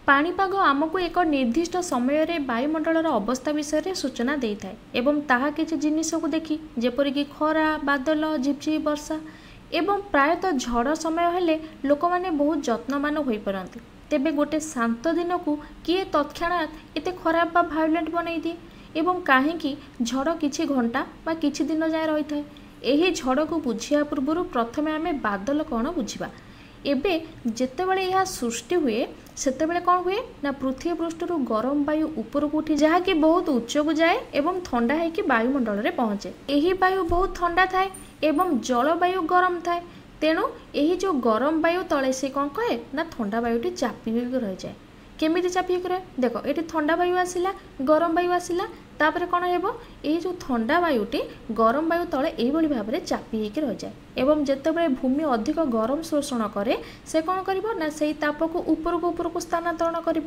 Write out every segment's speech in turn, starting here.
पाणीपाग आमको एक निर्दिष्ट समय रे वायुमंडल अवस्था विषय सूचना दे था एवं ताहा किछि जिनिस को देखि जेपरिक खरा बादल झिपझिप वर्षा एवं प्रायतः झड़ समय हेले लोक मैंने बहुत जत्नवान हो पारती। तेबे गोटे शांत दिन को किए तत्क्षणात एते खराब बा भायोलेंट बनई दिए एवं कहीं झड़ किछि घंटा बा किछि दिन जाए रही था। यही झड़ को बुझिया पूर्व प्रथमे आमे बादल कौन बुझा। एबे जेतेबेले यह सृष्टि हुए सेतेबेले कौन हुए ना पृथ्वी पृष्ठर गरम वायु ऊपर को उठी जहाँकि बहुत उच्च को जाए एवं ठंडा है वायुमंडल में पहुँचे। यही वायु बहुत ठंडा थाए एवं जलवायु गरम थाए। तेणु यही जो गरम वायु तले से कौन कहे ना ठंडा वायुटी चापी हो रही जाए। केमिति चापी हो रहे देख ये ठंडा वायु आसला गरम वायु आसला तापर कौन हो ये जो ठंडा वायुटी गरम वायु तले यही भाव में चापी होकर रही जाए एवं जितेबाला भूमि अधिक गरम शोषण करे से कौन कर से ताप को ऊपर को स्थानांतरण कर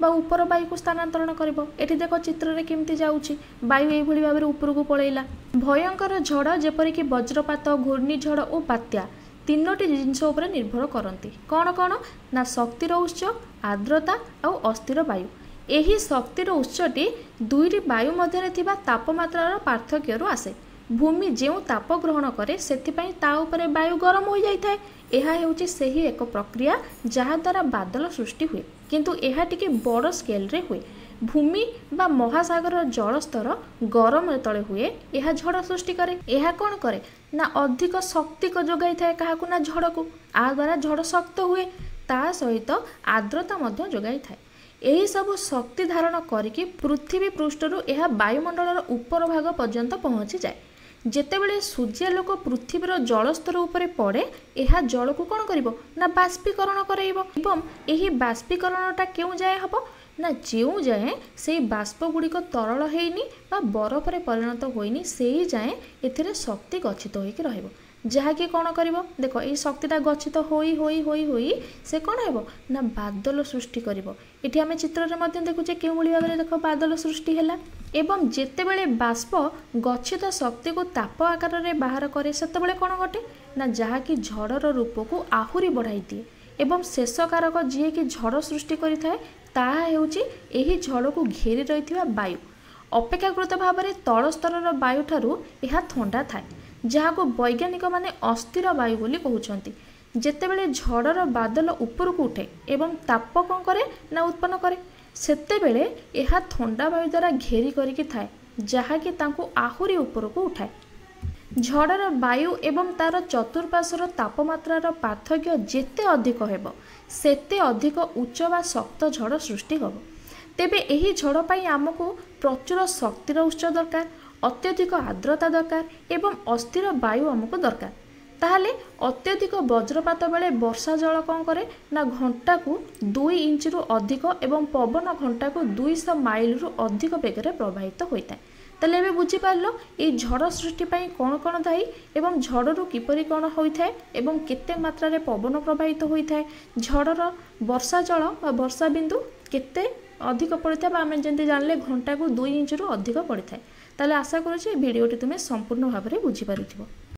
ऊपर वायु को स्थानांतरण कर। ये देख चित्र में केमती जाऊँगी वायु यही भाव में ऊपर को पलैला। भयंकर झड़ जेपरिक वज्रपात घूर्णिझड़ और बात्या तीनोटी जिनस उपर निर्भर करती। कौन कौन ना शक्तिर उत्स आर्द्रता और अस्थिर वायु। यही शक्तिर उत्सटी दुईटी वायु मध्य थिबा तापमात्रार पार्थक्य आसे। भूमि जो ताप ग्रहण करे सेथिपई ता उपरे वायु गरम हो जाइए। यह हेउची सही एक प्रक्रिया जहा द्वारा बादल सृष्टि हुए किंतु यह टिके बड़ स्केल रे हुए। भूमि बा महासागर जलस्तर गरम तले हुए यह झड़ सृष्टि करे। यह कौन करे ना अधिक शक्ति को जोगाई थाए क्या ना झड़ को आ द्वारा झड़ शक्त हुए ता सहित आर्द्रता मध्य जोगाई थाए। यही सब शक्ति धारण करिकी पृथ्वी पृष्ठरू यह वायुमंडल ऊपर भाग पर्यंत पहुँची जाए। जेतेबेले सूर्यालोक पृथ्वीर जलस्तर उपरे पड़े यह जल को कौन करिवो ना बाष्पीकरण कराइबो एवं यही बाष्पीकरणटा क्यों जाए हबो ना जो जाए से बाष्प गुड़िक तरल होइनी बा बरफ रे परिणत होइनी से जाए एथिरे शक्ति गच्छित होइके रहिबो जहाँकि कौन करिवो देखो ये शक्तिटा गच्छित होई होई होई होई से कौन हेबो ना बादल सृष्टि करिवो। एठी आमे चित्र रे मध्य देखुचे केउ भली भाबरे देखो बादल सृष्टि हैला एवं जेतेबेले बाष्प गच्छित शक्ति को ताप आकार रे बाहर करे सेतेबेले कौन घटे ना जहाँकि झड़र रूप को आहुरी बढ़ाई दिए एवं शेष कारक जी कि झड़ सृष्टि करिथाए ताहा हेउची एही झड़ को घेरी रहिथिबा वायु। अपेक्षाकृत भाव में तल स्तर वायु ठारू यह ठंडा थाए जहाँ को वैज्ञानिक माने अस्थिर वायु बोली कहउछंती। जेतेबेले झड़र बादल ऊपर को उठे एवं ताप कौन करे ना उत्पन्न करे सेतेबेले यह ठंडा वायु द्वारा घेरी करिकी थाए जहाँ कि तांको आहुरी ऊपर को उठाए। झड़र वायु एवं तार चतुर्पार्श्वर तापमात्रार पार्थक्य जेते अधिक हेबो सेते अधिक उच्च वा शक्त झड़ सृष्टि होबो। तेबे एही झड़ पई आमको प्रचुर शक्तिर उत्स दरकार अत्यधिक आर्द्रता दरकार एवं अस्थिर वायु आमको दरकार। ताहले अत्यधिक वज्रपात बेले वर्षा जल कौन करे ना घंटा को 2 इंच रु अधिक एवं पवन घंटा को 200 माइल रु अधिक बेगरे प्रवाहित होता है। ताले एबे बुझी पारलो ए झड़ सृष्टि पई कौन कौन दायी एवं झड़रू किपरि कौन होइथाए एवं केते मात्रा रे पवन प्रवाहित होइथाए झड़र वर्षा जल बा वर्षा बिंदु केते अधिक पड़ता है आम जमी जानले घंटा को 2 इंच रु अधिक पड़ता है। ताले आशा करुच्छे भिडियोटी तुम्हें संपूर्ण भाव में बुझीपार।